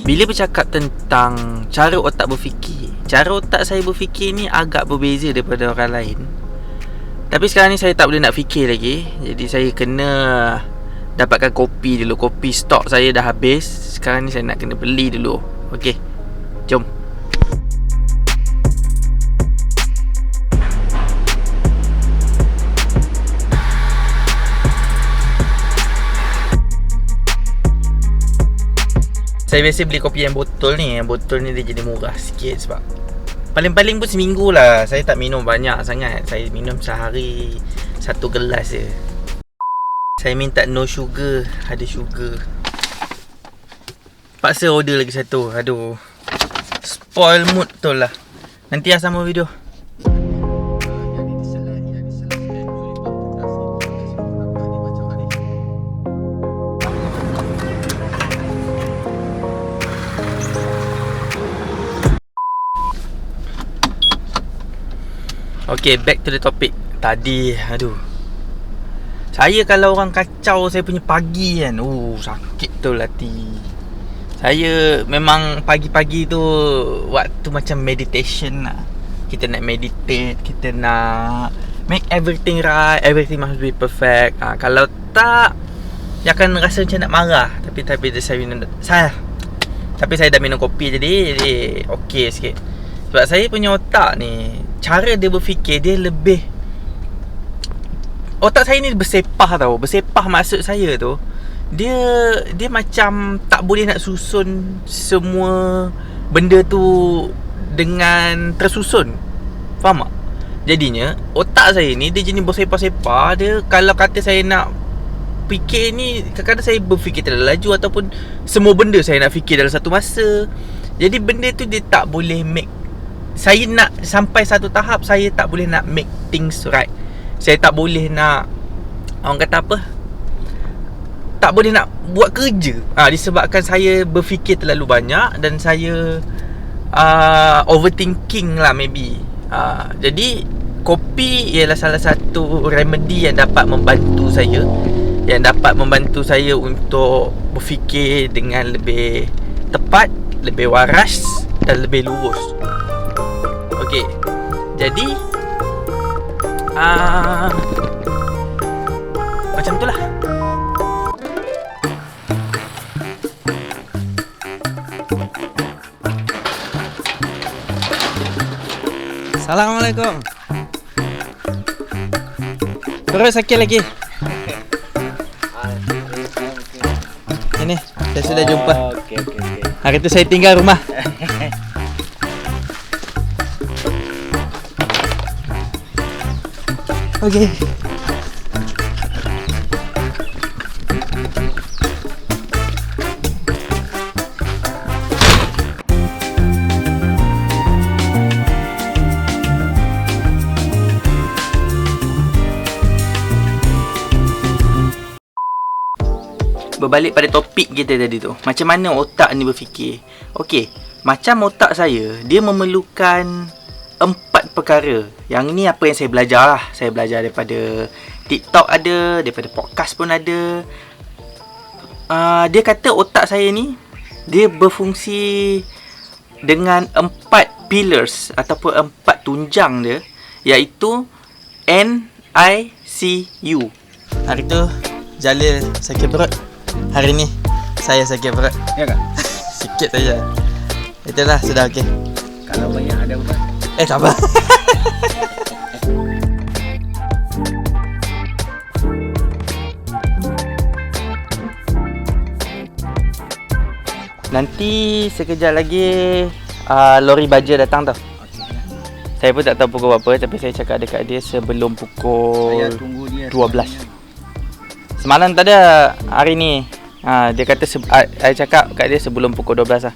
Bila bercakap tentang cara otak berfikir, cara otak saya berfikir ni agak berbeza daripada orang lain. Tapi sekarang ni saya tak boleh nak fikir lagi. Jadi saya kena dapatkan kopi dulu. Kopi stok saya dah habis. Sekarang ni saya nak kena beli dulu. Okey, jom. Saya biasa beli kopi yang botol ni. Yang botol ni dia jadi murah sikit sebab paling-paling pun seminggu lah. Saya tak minum banyak sangat. Saya minum sehari 1 gelas je. Saya minta no sugar. Ada sugar. Paksa order lagi satu. Aduh, spoil mood betul lah. Nanti lah sama video. Okay, back to the topic. Tadi, saya kalau orang kacau saya punya pagi kan, sakit betul hati. Saya memang pagi-pagi tu waktu macam meditation lah. Kita nak meditate, kita nak make everything right, everything must be perfect. Kalau tak, dia akan rasa macam nak marah. Tapi saya dah minum kopi jadi okey sikit. Sebab saya punya otak ni, cara dia berfikir dia lebih, otak saya ni bersepah tau. Bersepah maksud saya tu, Dia macam tak boleh nak susun semua benda tu dengan tersusun. Faham tak? Jadinya otak saya ni dia jenis bersepah-sepah. Dia kalau kata saya nak fikir ni, kadang-kadang saya berfikir terlalu laju, ataupun semua benda saya nak fikir dalam satu masa. Jadi benda tu dia tak boleh make, saya nak sampai satu tahap saya tak boleh nak make things right. Saya tak boleh nak, orang kata apa, tak boleh nak buat kerja. Disebabkan saya berfikir terlalu banyak dan saya overthinking lah maybe. Jadi kopi ialah salah satu remedy yang dapat membantu saya, untuk berfikir dengan lebih tepat, lebih waras dan lebih lurus. Okey, jadi macam tu lah. Assalamualaikum. Terus sakit lagi. Ini saya sudah jumpa. Okey. Hari tu saya tinggal rumah. Okey. Berbalik pada topik kita tadi tu, macam mana otak ni berfikir. Okey, macam otak saya, dia memerlukan 4 perkara. Yang ni apa yang saya belajar lah. Saya belajar daripada TikTok ada, daripada podcast pun ada. Dia kata otak saya ni, dia berfungsi dengan 4 pillars ataupun 4 tunjang dia, iaitu NICU. Hari tu Jalil sakit perut. Hari ni saya sakit perut. Ya kan? Sikit saja. Itulah, sudah okey. Kalau banyak ada ubat. Tak apa. Nanti sekejap lagi lori baja datang tau. Saya pun tak tahu pukul berapa, tapi saya cakap dekat dia sebelum pukul Saya tunggu dia 12. Semalam tak ada, hari ni dia kata saya cakap kat dia sebelum pukul 12 lah.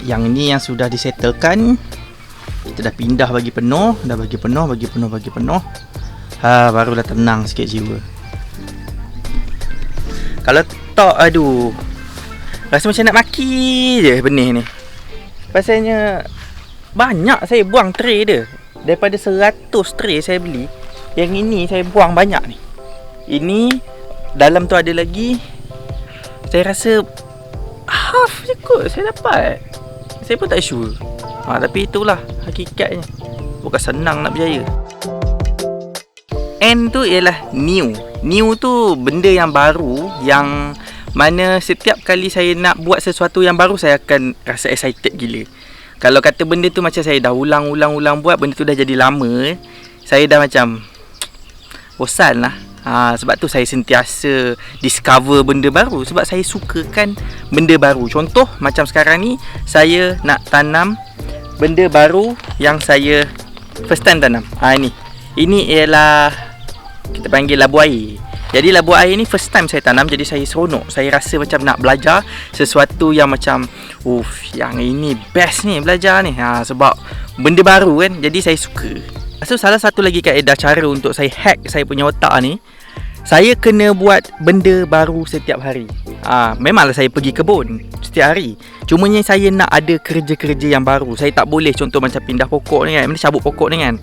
Yang ni yang sudah disettlekan. Kita dah pindah bagi penuh. Dah bagi penuh. Barulah tenang sikit jiwa. Kalau tak, rasa macam nak maki je benih ni. Pasalnya banyak saya buang tray dia. Daripada 100 tray saya beli, yang ini saya buang banyak ni. Ini dalam tu ada lagi, saya rasa half je Kot saya dapat. Saya pun tak sure. Tapi itulah hakikatnya. Bukan senang nak berjaya. N tu ialah new. New tu benda yang baru, yang mana setiap kali saya nak buat sesuatu yang baru, saya akan rasa excited gila. Kalau kata benda tu macam saya dah ulang buat, benda tu dah jadi lama, saya dah macam bosan lah. Sebab tu saya sentiasa discover benda baru, sebab saya sukakan benda baru. Contoh macam sekarang ni, saya nak tanam benda baru yang saya first time tanam. Ini ialah, kita panggil labu air. Jadi labu air ni first time saya tanam, jadi saya seronok. Saya rasa macam nak belajar sesuatu yang macam yang ini best ni belajar ni. Sebab benda baru kan, jadi saya suka. So salah satu lagi kaedah cara untuk saya hack saya punya otak ni, saya kena buat benda baru setiap hari. Memanglah saya pergi kebun setiap hari, cumanya saya nak ada kerja-kerja yang baru. Saya tak boleh contoh macam pindah pokok ni kan, cabut pokok ni kan,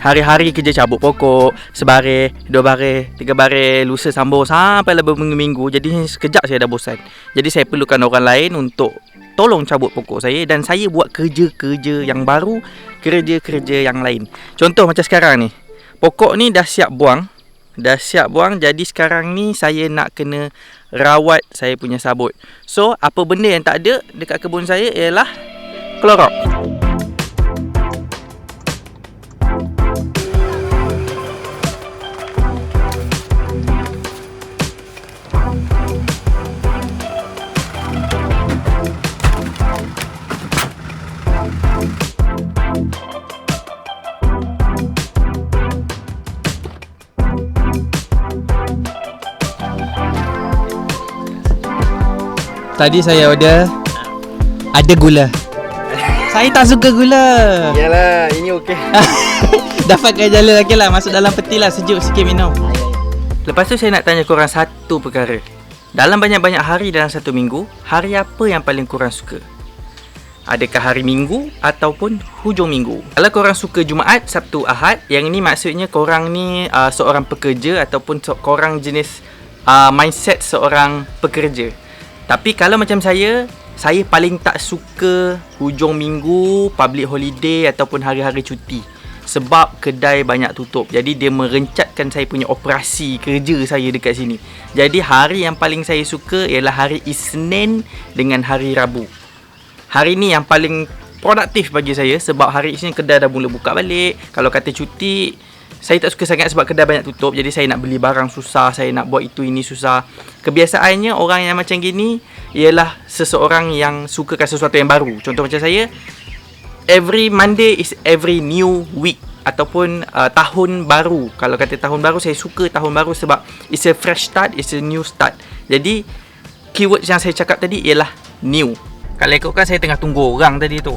hari-hari kerja cabut pokok, sebaris, 2 baris, 3 baris, lusa sambung sampai lah berminggu-minggu. Jadi sekejap saya dah bosan. Jadi saya perlukan orang lain untuk tolong cabut pokok saya, dan saya buat kerja-kerja yang baru, kerja-kerja yang lain. Contoh macam sekarang ni, pokok ni dah siap buang. Jadi sekarang ni saya nak kena rawat saya punya sabut. So apa benda yang tak ada dekat kebun saya ialah Clorox. Tadi saya order ada gula. Saya tak suka gula. Yalah, ini okey. Dapatkan jala okey lah, masuk dalam peti lah, sejuk sikit minum. Lepas tu saya nak tanya korang satu perkara. Dalam banyak-banyak hari dalam satu minggu, hari apa yang paling korang suka? Adakah hari Minggu ataupun hujung minggu? Kalau korang suka Jumaat, Sabtu, Ahad, yang ini maksudnya korang ni seorang pekerja ataupun korang jenis mindset seorang pekerja. Tapi kalau macam saya paling tak suka hujung minggu, public holiday ataupun hari-hari cuti. Sebab kedai banyak tutup. Jadi dia merencatkan saya punya operasi kerja saya dekat sini. Jadi hari yang paling saya suka ialah hari Isnin dengan hari Rabu. Hari ni yang paling produktif bagi saya, sebab hari Isnin kedai dah mula buka balik. Kalau kata cuti, saya tak suka sangat sebab kedai banyak tutup. Jadi saya nak beli barang susah, saya nak buat itu ini susah. Kebiasaannya orang yang macam gini ialah seseorang yang sukakan sesuatu yang baru. Contoh macam saya, every Monday is every new week ataupun tahun baru. Kalau kata tahun baru, saya suka tahun baru sebab it's a fresh start, it's a new start. Jadi keyword yang saya cakap tadi ialah new. Kalau ikutkan saya tengah tunggu orang tadi tu,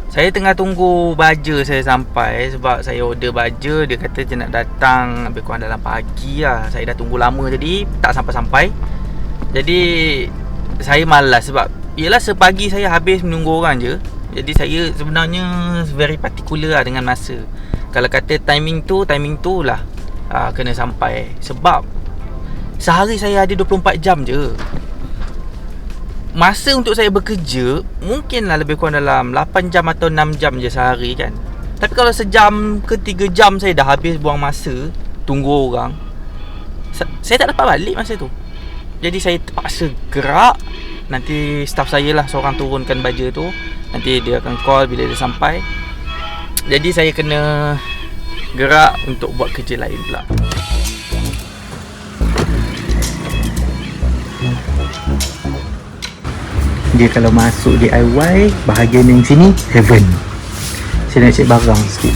saya tengah tunggu baja saya sampai. Sebab saya order baja, dia kata dia nak datang lebih kurang dalam pagi lah. Saya dah tunggu lama jadi tak sampai-sampai. Jadi saya malas sebab yelah sepagi saya habis menunggu orang je. Jadi saya sebenarnya very particular lah dengan masa. Kalau kata timing tu lah kena sampai. Sebab sehari saya ada 24 jam je. Masa untuk saya bekerja mungkinlah lebih kurang dalam 8 jam atau 6 jam je sehari kan. Tapi kalau sejam ke 3 jam saya dah habis buang masa tunggu orang, saya tak dapat balik masa tu. Jadi saya terpaksa gerak. Nanti staff saya lah seorang turunkan baja tu. Nanti dia akan call bila dia sampai. Jadi saya kena gerak untuk buat kerja lain pula. Dia kalau masuk DIY, bahagian yang sini heaven. Saya nak cek barang sikit.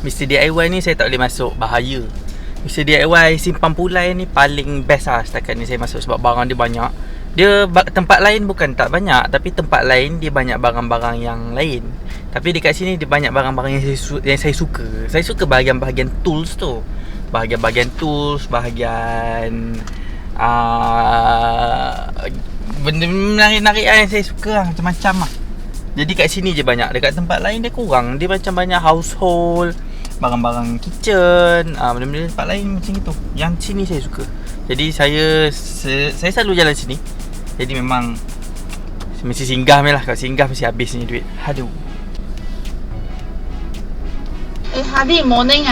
Mr. DIY ni saya tak boleh masuk, bahaya. Mr. DIY simpan pulai ni paling best lah setakat ni saya masuk. Sebab barang dia banyak. Dia tempat lain bukan tak banyak, tapi tempat lain dia banyak barang-barang yang lain. Tapi dekat sini dia banyak barang-barang yang saya suka. Saya suka bahagian-bahagian tools tu. Bahagian-bahagian tools, bahagian benda menarik-narik yang saya suka lah, macam-macam lah. Jadi kat sini je banyak, dekat tempat lain dia kurang. Dia macam banyak household, barang-barang kitchen, benda-benda tempat lain macam itu. Yang sini saya suka. Jadi saya selalu jalan sini. Jadi memang mesti singgah ni lah. Kalau singgah mesti habis ni duit. Aduh. Hadi, morning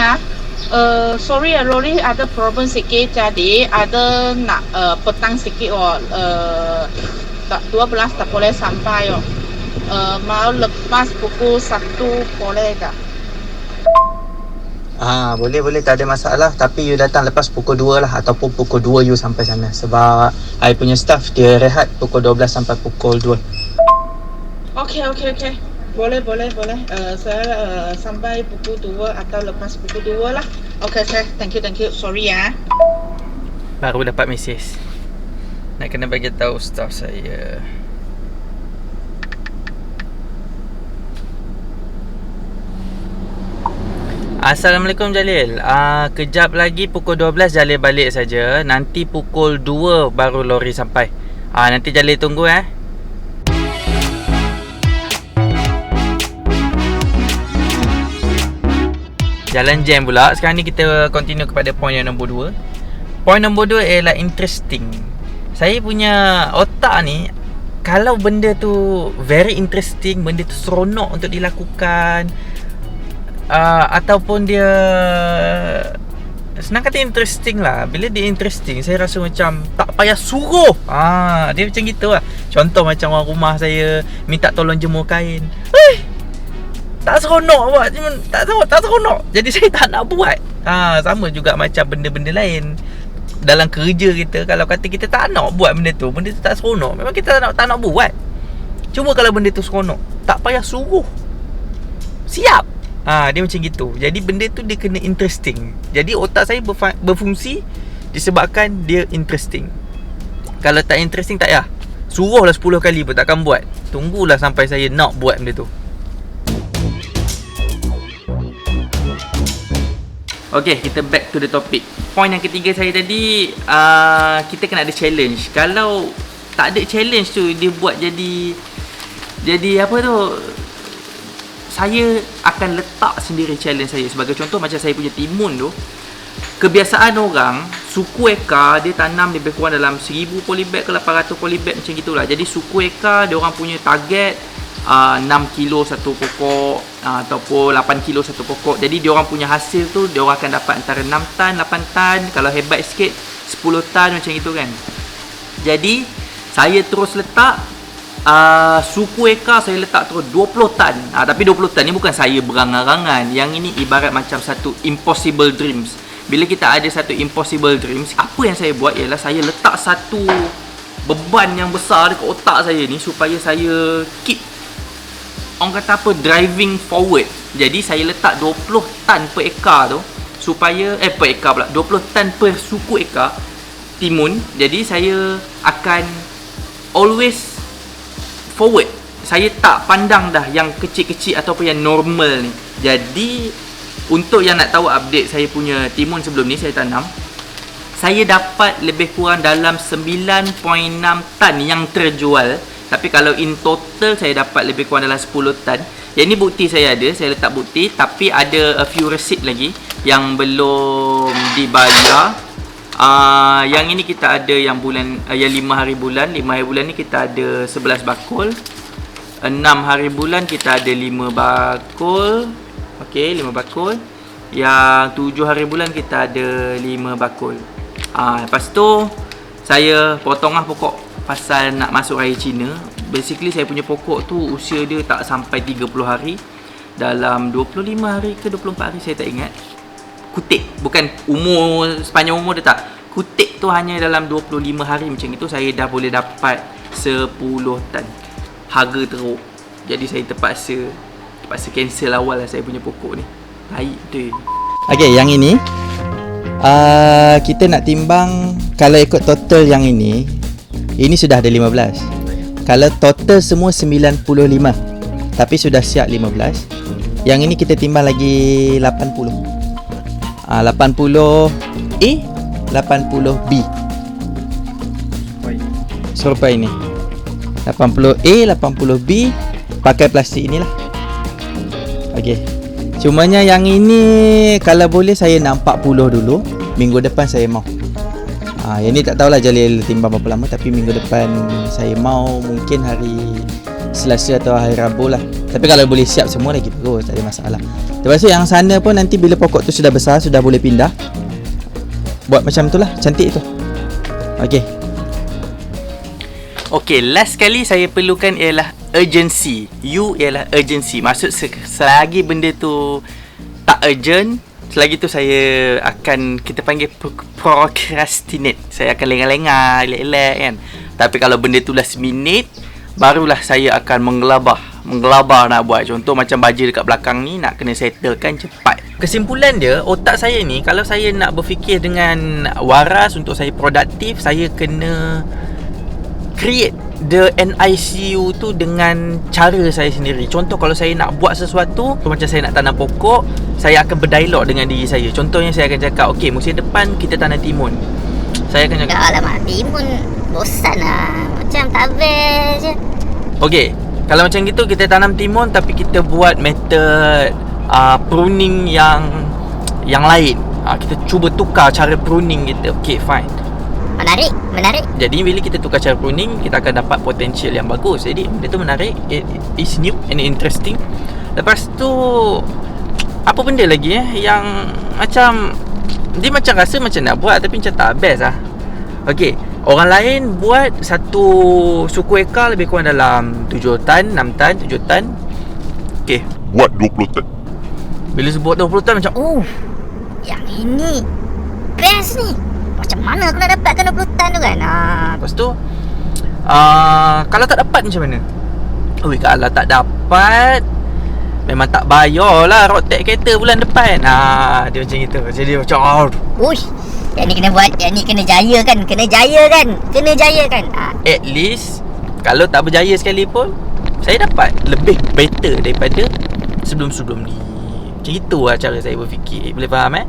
sorry Rory ada problem sikit, jadi ada nak petang sikit 12 tak boleh sampai mau lepas pukul 1 boleh tak? Boleh tak ada masalah. Tapi you datang lepas pukul 2 lah, ataupun pukul 2 you sampai sana. Sebab I punya staff dia rehat pukul 12 sampai pukul 2. Okay. Boleh. Saya sampai pukul 2 atau lepas pukul 2 lah. Okay, sir. Thank you. Sorry ya. Baru dapat mesej. Nak kena bagi tahu staff saya. Assalamualaikum Jalil. Kejap lagi pukul 12 Jalil balik saja. Nanti pukul 2 baru lori sampai. Nanti Jalil tunggu Jalan jam pula. Sekarang ni kita continue kepada point yang nombor 2. Point nombor 2 ialah interesting. Saya punya otak ni, kalau benda tu very interesting, benda tu seronok untuk dilakukan, ataupun dia senang kata interesting lah. Bila dia interesting, saya rasa macam tak payah suruh. Dia macam gitu lah. Contoh macam orang rumah saya minta tolong jemur kain, tak seronok buat. Tak seronok. Jadi saya tak nak buat. Sama juga macam benda-benda lain dalam kerja kita. Kalau kata kita tak nak buat benda tu tak seronok, memang kita tak nak buat. Cuma kalau benda tu seronok, tak payah suruh, siap. Dia macam gitu. Jadi benda tu dia kena interesting. Jadi otak saya berfungsi disebabkan dia interesting. Kalau tak interesting, tak payah suruhlah 10 kali pun takkan buat. Tunggulah sampai saya nak buat benda tu. Okay, kita back to the topic. Point yang ketiga saya tadi, kita kena ada challenge. Kalau tak ada challenge tu, dia buat jadi apa tu, saya akan letak sendiri challenge saya. Sebagai contoh, macam saya punya timun tu, kebiasaan orang suku eka dia tanam lebih kurang dalam 1000 polybag ke 800 polybag macam gitulah. Jadi suku eka dia orang punya target 6 kilo satu pokok, ataupun 8 kilo satu pokok. Jadi dia orang punya hasil tu dia orang akan dapat antara 6 tan, 8 tan, kalau hebat sikit 10 tan macam itu kan. Jadi saya terus letak suku eka, saya letak terus 20 tan. Tapi 20 tan ni bukan saya berangan-angan. Yang ini ibarat macam satu impossible dreams. Bila kita ada satu impossible dreams, apa yang saya buat ialah saya letak satu beban yang besar dekat otak saya ni, supaya saya keep, orang kata apa, driving forward. Jadi saya letak 20 tan per ekar tu, supaya per ekar pula, 20 tan per suku ekar timun. Jadi saya akan always forward. Saya tak pandang dah yang kecil-kecil ataupun yang normal ni. Jadi untuk yang nak tahu update saya punya timun sebelum ni saya tanam, saya dapat lebih kurang dalam 9.6 tan yang terjual. Tapi kalau in total saya dapat lebih kurang dalam 10 tan. Yang ni bukti saya ada, saya letak bukti. Tapi ada a few receipt lagi yang belum dibayar. Yang ini kita ada yang bulan, yang 5 hari bulan. 5 hari bulan ni kita ada 11 bakul. 6 hari bulan kita ada 5 bakul. Okey, 5 bakul. Yang 7 hari bulan kita ada 5 bakul. Lepas tu saya potong lah pokok pasal nak masuk raya Cina. Basically saya punya pokok tu usia dia tak sampai 30 hari. Dalam 25 hari ke 24 hari saya tak ingat. Kutik, bukan umur, sepanjang umur dia tak. Kutik tu hanya dalam 25 hari macam itu saya dah boleh dapat 10 tan. Harga teruk. Jadi saya terpaksa cancel awal lah saya punya pokok ni. Baik tu. Okay, yang ini kita nak timbang. Kalau ikut total yang ini sudah ada 15. Kalau total semua 95, tapi sudah siap 15. Yang ini kita timbang lagi 80. 80 A, 80 B. Serupai ini. 80A, 80B pakai plastik inilah. Okey. Cumanya yang ini kalau boleh saya nak 40 dulu. Minggu depan saya mau. Yang ni tak tahulah Jalil timbang berapa lama, tapi minggu depan saya mau, mungkin hari Selasa atau hari Rabu lah. Tapi kalau boleh siap semua lagi bagus, tak ada masalah. Lepas tu yang sana pun nanti bila pokok tu sudah besar, sudah boleh pindah, buat macam tu lah, cantik tu. Okey. Okay, last sekali saya perlukan ialah urgency. U ialah urgency. Maksud selagi benda tu tak urgent, selagi tu saya akan, kita panggil procrastinate. Saya akan lengah-lengah, elak-elak kan. Tapi kalau benda tu last minute, barulah saya akan menggelabah nak buat. Contoh macam baja dekat belakang ni, nak kena settlekan cepat. Kesimpulan dia, otak saya ni, kalau saya nak berfikir dengan waras untuk saya produktif, saya kena create the NICU tu dengan cara saya sendiri. Contoh kalau saya nak buat sesuatu, macam saya nak tanam pokok, saya akan berdialog dengan diri saya. Contohnya saya akan cakap, okey, musim depan kita tanam timun. Saya akan cakap, alamak, timun bosan lah, macam tak best je. okey, kalau macam gitu kita tanam timun, tapi kita buat method pruning yang lain. Kita cuba tukar cara pruning kita. Okey, fine. Menarik. Jadi bila kita tukar cara pruning, kita akan dapat potensial yang bagus. Jadi benda tu menarik, it is new and interesting. Lepas tu apa benda lagi yang macam dia macam rasa macam nak buat tapi macam tak best lah. Okey, orang lain buat satu suku ekar lebih kurang dalam 7 tan, 6 tan, 7 tan. Okey, buat 20 tan. bila sebut 20 tan macam Yang ini best ni. Macam mana aku nak dapatkan 20 tan tu kan? lepas tu kalau tak dapat macam mana? Ui, kalau tak dapat memang tak bayar lah road tax kereta bulan depan. Dia macam gitu. Jadi macam Uish, yang ni kena buat, yang ni kena jaya kan. at least kalau tak berjaya sekalipun, saya dapat lebih better daripada sebelum-sebelum ni. Macam itu lah cara saya berfikir. Boleh faham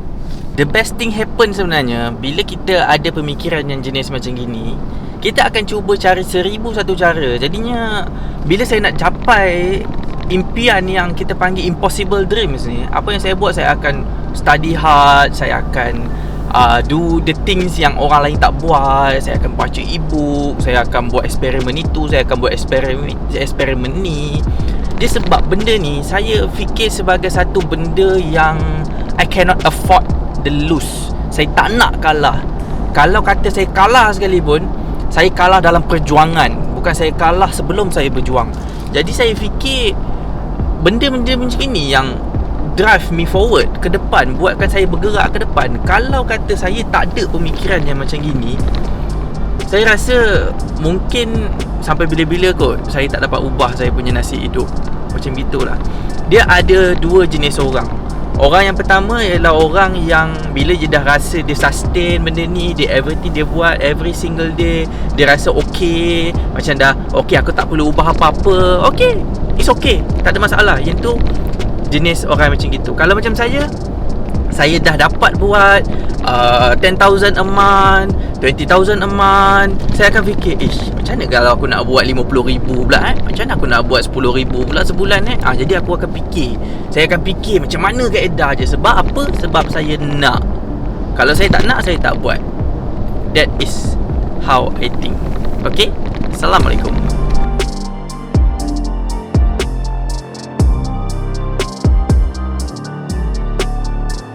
The best thing happen sebenarnya bila kita ada pemikiran yang jenis macam gini, kita akan cuba cari 1001 cara. Jadinya bila saya nak capai impian yang kita panggil impossible dreams ni, apa yang saya buat, saya akan study hard, saya akan do the things yang orang lain tak buat. Saya akan baca e-book, saya akan buat eksperimen itu, saya akan buat eksperimen ni. Dia sebab benda ni saya fikir sebagai satu benda yang I cannot afford the lose. Saya tak nak kalah. Kalau kata saya kalah sekalipun, saya kalah dalam perjuangan, bukan saya kalah sebelum saya berjuang. Jadi saya fikir benda-benda macam ini yang drive me forward ke depan, buatkan saya bergerak ke depan. Kalau kata saya tak ada pemikiran yang macam gini, saya rasa mungkin sampai bila-bila kot saya tak dapat ubah saya punya nasib hidup. Macam gitulah. Dia ada dua jenis orang. Orang yang pertama ialah orang yang bila dia dah rasa dia sustain benda ni, dia everything dia buat every single day, dia rasa okay, macam dah okay, aku tak perlu ubah apa-apa, okay, it's okay, tak ada masalah. Yang tu jenis orang macam gitu. Kalau macam saya dah dapat buat 10,000 a month, 20,000 a month, saya akan fikir, macam mana kalau aku nak buat 50,000 pula macam mana aku nak buat 10,000 pula sebulan jadi aku akan fikir. Saya akan fikir macam mana kaedah je. Sebab apa? Sebab saya nak. Kalau saya tak nak, saya tak buat. That is how I think. Okay? Assalamualaikum.